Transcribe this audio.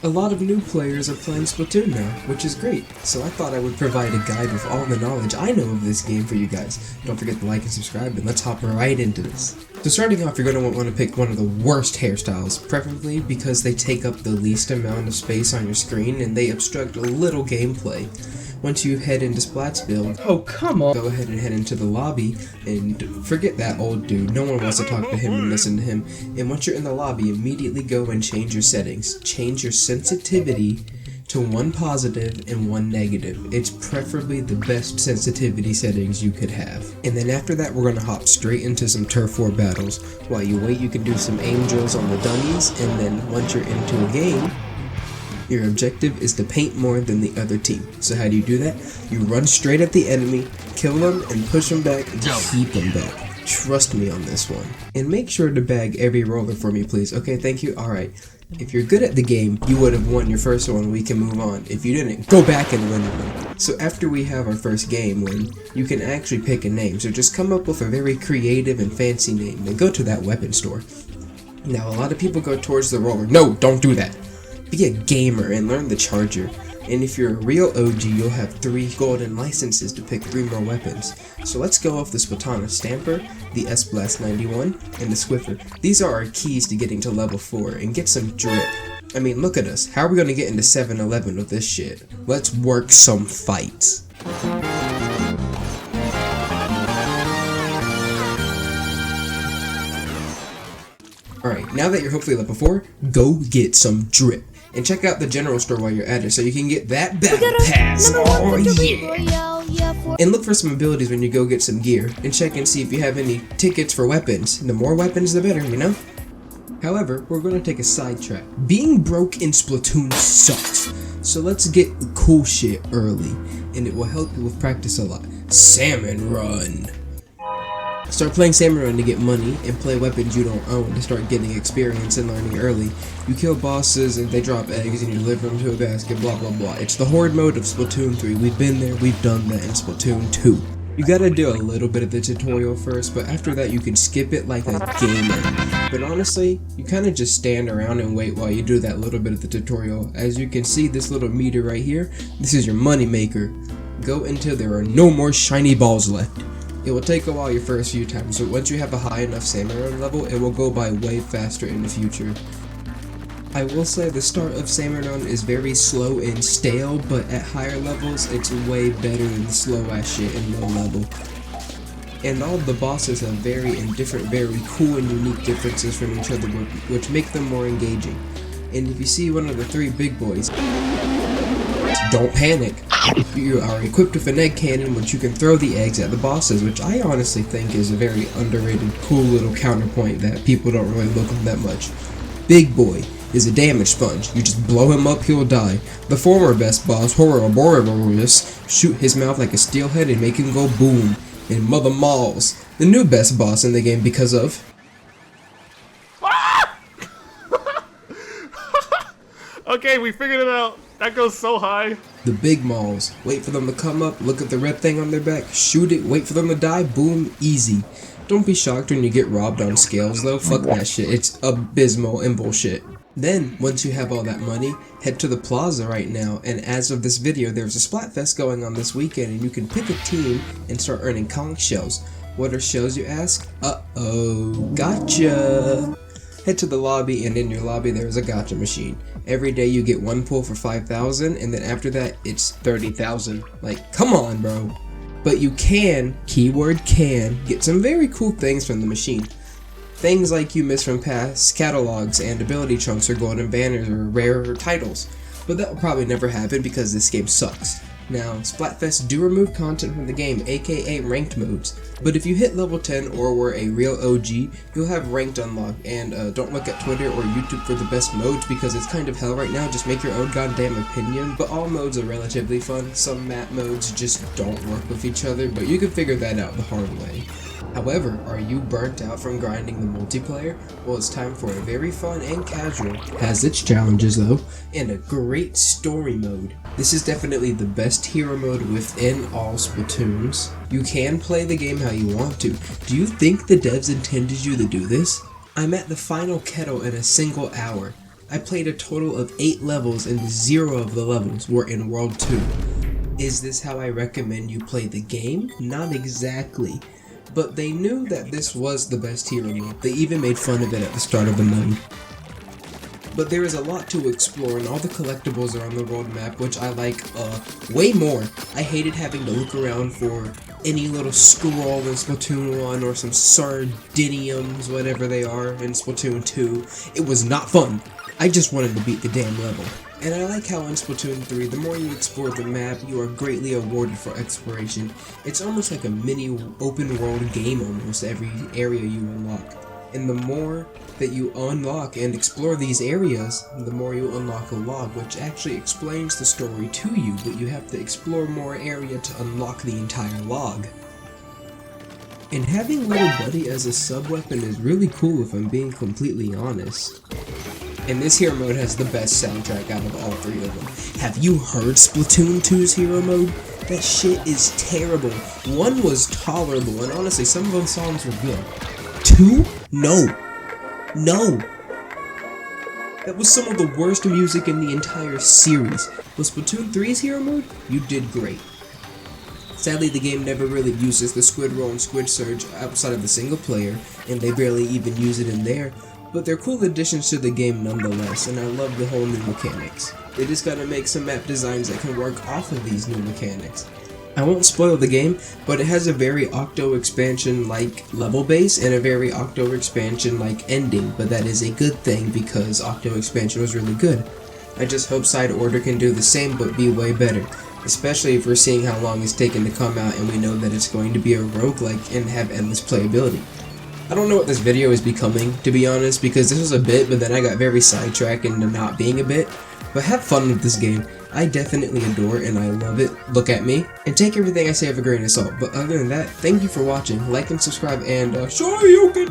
A lot of new players are playing Splatoon now, which is great, so I thought I would provide a guide with all the knowledge I know of this game for you guys. Don't forget to like and subscribe, and let's hop right into this. So starting off, you're going to want to pick one of the worst hairstyles, preferably because they take up the least amount of space on your screen and they obstruct a little gameplay. Once you head into Splat's build, oh come on, go ahead and head into the lobby and forget that old dude. No one wants to talk to him and listen to him. And once you're in the lobby, immediately go and change your settings. Change your sensitivity to 1 positive and 1 negative. It's preferably the best sensitivity settings you could have. And then after that, we're gonna hop straight into some turf war battles. While you wait, you can do some aim drills on the dummies, and then once you're into a game, your objective is to paint more than the other team. So how do you do that? You run straight at the enemy, kill them, and push them back, and keep them back. Trust me on this one. And make sure to bag every roller for me, please. Okay, thank you. Alright. If you're good at the game, you would have won your first one. We can move on. If you didn't, go back and win one. So after we have our first game win, you can actually pick a name. So just come up with a very creative and fancy name, then go to that weapon store. Now, a lot of people go towards the roller. No, don't do that. Be a gamer and learn the charger. And if you're a real OG, you'll have 3 golden licenses to pick 3 more weapons. So let's go off the Splatana Stamper, the S-Blast 91, and the Swiffer. These are our keys to getting to level 4 and get some drip. I mean, look at us. How are we gonna get into 7-Eleven with this shit? Let's work some fights. Alright, now that you're hopefully level 4, go get some drip. And check out the general store while you're at it so you can get that battle pass. Oh yeah! And look for some abilities when you go get some gear. And check and see if you have any tickets for weapons. The more weapons the better, you know? However, we're going to take a sidetrack. Being broke in Splatoon sucks. So let's get cool shit early. And it will help you with practice a lot. Salmon Run. Start playing Salmon Run to get money, and play weapons you don't own to start getting experience and learning early. You kill bosses and they drop eggs and you deliver them to a basket, blah blah blah. It's the horde mode of Splatoon 3. We've been there, we've done that in Splatoon 2. You gotta do a little bit of the tutorial first, but after that you can skip it like a gamer. But honestly, you kinda just stand around and wait while you do that little bit of the tutorial. As you can see, this little meter right here, this is your money maker. Go until there are no more shiny balls left. It will take a while your first few times, but once you have a high enough Salmon Run level, it will go by way faster in the future. I will say the start of Salmon Run is very slow and stale, but at higher levels, it's way better than the slow ass shit in low level. And all of the bosses have very cool and unique differences from each other, which make them more engaging. And if you see one of the 3 big boys, don't panic. You are equipped with an egg cannon, which you can throw the eggs at the bosses, which I honestly think is a very underrated, cool little counterpoint that people don't really look at that much. Big Boy is a damage sponge. You just blow him up, he'll die. The former best boss, Horrorborous, shoot his mouth like a steelhead and make him go boom. And Mother Malls, the new best boss in the game because of... Okay, we figured it out. That goes so high. The big malls. Wait for them to come up, look at the red thing on their back, shoot it, wait for them to die, boom, easy. Don't be shocked when you get robbed on scales though, fuck that shit, it's abysmal and bullshit. Then, once you have all that money, head to the Plaza right now, and as of this video, there's a Splatfest going on this weekend, and you can pick a team and start earning conch shells. What are shells, you ask? Uh-oh, gotcha! Head to the lobby, and in your lobby there is a gacha machine. Every day you get 1 pull for 5,000, and then after that it's 30,000. Like, come on, bro. But you can, keyword can, get some very cool things from the machine. Things like you miss from past catalogs and ability chunks or golden banners or rarer titles. But that will probably never happen because this game sucks. Now, Splatfest do remove content from the game, aka ranked modes, but if you hit level 10 or were a real OG, you'll have ranked unlocked, and don't look at Twitter or YouTube for the best modes because it's kind of hell right now, just make your own goddamn opinion, but all modes are relatively fun. Some map modes just don't work with each other, but you can figure that out the hard way. However, are you burnt out from grinding the multiplayer? Well, it's time for a very fun and casual, has its challenges though, and a great story mode. This is definitely the best hero mode within all Splatoons. You can play the game how you want to. Do you think the devs intended you to do this? I'm at the final kettle in a single hour. I played a total of 8 levels and 0 of the levels were in World 2. Is this how I recommend you play the game? Not exactly. But they knew that this was the best hero mode. They even made fun of it at the start of the mode. But there is a lot to explore, and all the collectibles are on the world map, which I like way more. I hated having to look around for any little scroll in Splatoon 1 or some sardiniums, whatever they are, in Splatoon 2. It was not fun. I just wanted to beat the damn level. And I like how in Splatoon 3, the more you explore the map, you are greatly awarded for exploration. It's almost like a mini open world game almost every area you unlock. And the more that you unlock and explore these areas, the more you unlock a log, which actually explains the story to you, but you have to explore more area to unlock the entire log. And having Little Buddy as a sub-weapon is really cool if I'm being completely honest. And this hero mode has the best soundtrack out of all 3 of them. Have you heard Splatoon 2's hero mode? That shit is terrible. 1 was tolerable, and honestly, some of those songs were good. 2? No. No. That was some of the worst music in the entire series. With Splatoon 3's hero mode, you did great. Sadly, the game never really uses the Squid Roll and Squid Surge outside of the single player, and they barely even use it in there. But they're cool additions to the game nonetheless, and I love the whole new mechanics. They just gotta make some map designs that can work off of these new mechanics. I won't spoil the game, but it has a very Octo expansion-like level base and a very Octo expansion-like ending, but that is a good thing because Octo expansion was really good. I just hope Side Order can do the same but be way better, especially if we're seeing how long it's taken to come out and we know that it's going to be a roguelike and have endless playability. I don't know what this video is becoming, to be honest, because this was a bit, but then I got very sidetracked into not being a bit. But have fun with this game. I definitely adore and I love it. Look at me. And take everything I say with a grain of salt. But other than that, thank you for watching. Like and subscribe and, Shoryuken!